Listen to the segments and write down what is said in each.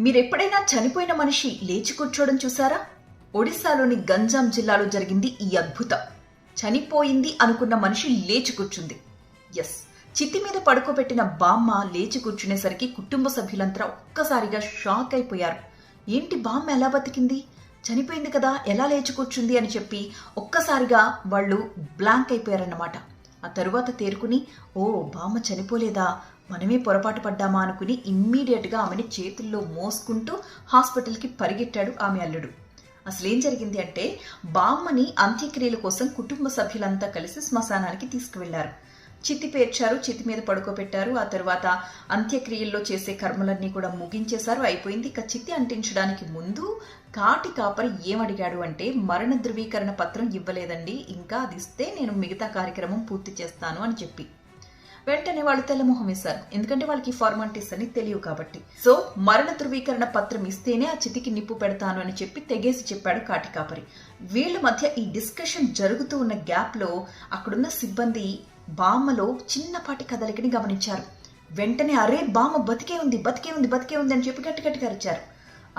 మీరెప్పుడైనా చనిపోయిన మనిషి లేచి కూర్చోవడం చూసారా? ఒడిశాలోని గంజాం జిల్లాలో జరిగింది ఈ అద్భుతం. చనిపోయింది అనుకున్న మనిషి లేచి కూర్చుంది. ఎస్, చితి మీద పడుకోబెట్టిన బామ్మ లేచి కూర్చునేసరికి కుటుంబ సభ్యులంతా ఒక్కసారిగా షాక్ అయిపోయారు. ఏంటి బామ్మ ఎలా బతికింది? చనిపోయింది కదా, ఎలా లేచి కూర్చుంది అని చెప్పి ఒక్కసారిగా వాళ్ళు బ్లాంక్ అయిపోయారన్నమాట. ఆ తరువాత తేరుకుని, ఓ బామ్మ చనిపోలేదా, మనమే పొరపాటు పడ్డామా అనుకుని ఇమ్మీడియట్గా ఆమెని చేతుల్లో మోసుకుంటూ హాస్పిటల్కి పరిగెట్టాడు ఆమె అల్లుడు. అసలేం జరిగింది అంటే, బామ్మని అంత్యక్రియల కోసం కుటుంబ సభ్యులంతా కలిసి శ్మశానానికి తీసుకువెళ్లారు. చితి పేర్చారు, చితి మీద పడుకోబెట్టారు. ఆ తర్వాత అంత్యక్రియల్లో చేసే కర్మలన్నీ కూడా ముగించేశారు, అయిపోయింది. ఇక చితి అంటించడానికి ముందు కాటి కాపరి ఏమడిగాడు అంటే, మరణ ధృవీకరణ పత్రం ఇవ్వలేదండి, ఇంకా అది ఇస్తే నేను మిగతా కార్యక్రమం పూర్తి చేస్తాను అని చెప్పి వెంటనే వాళ్ళు తెల్లమొహం వేశారు. ఎందుకంటే వాళ్ళకి ఫార్మాలిటీస్ అని తెలియవు కాబట్టి. సో మరణ ధృవీకరణ పత్రం ఇస్తేనే ఆ చితికి నిప్పు పెడతాను అని చెప్పి తెగేసి చెప్పాడు కాటి కాపరి. వీళ్ళ మధ్య ఈ డిస్కషన్ జరుగుతూ ఉన్న గ్యాప్ లో అక్కడున్న సిబ్బంది బామ్మలో చిన్నపాటి కదలికని గమనించారు. వెంటనే అరే బామ్మ బతికే ఉంది బతికే ఉంది బతికే ఉంది అని చెప్పి గట్టి గట్టిగా అరిచారు.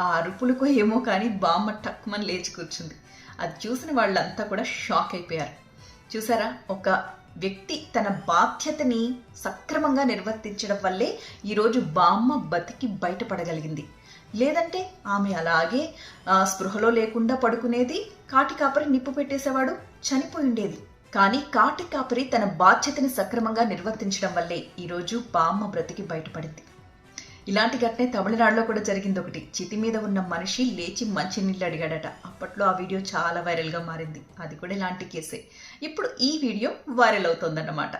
ఆ అరుపులకో ఏమో కానీ బామ్మ టక్మని లేచి కూర్చుంది. అది చూసిన వాళ్ళంతా కూడా షాక్ అయిపోయారు. చూసారా, ఒక వ్యక్తి తన బాధ్యతని సక్రమంగా నిర్వర్తించడం వల్లే ఈరోజు బామ్మ బతికి బయటపడగలిగింది. లేదంటే ఆమె అలాగే స్పృహలో లేకుండా పడుకునేది, కాటి కాపరి నిప్పు పెట్టేసేవాడు, చనిపోయి ఉండేది. కానీ కాటి కాపరి తన బాధ్యతని సక్రమంగా నిర్వర్తించడం వల్లే ఈరోజు బామ్మ బ్రతికి బయటపడింది. ఇలాంటి ఘటనే తమిళనాడులో కూడా జరిగింది ఒకటి. చితి మీద ఉన్న మనిషి లేచి మంచినీళ్ళు అడిగాడట. అప్పట్లో ఆ వీడియో చాలా వైరల్గా మారింది. అది కూడా ఇలాంటి కేసే. ఇప్పుడు ఈ వీడియో వైరల్ అవుతోందన్నమాట.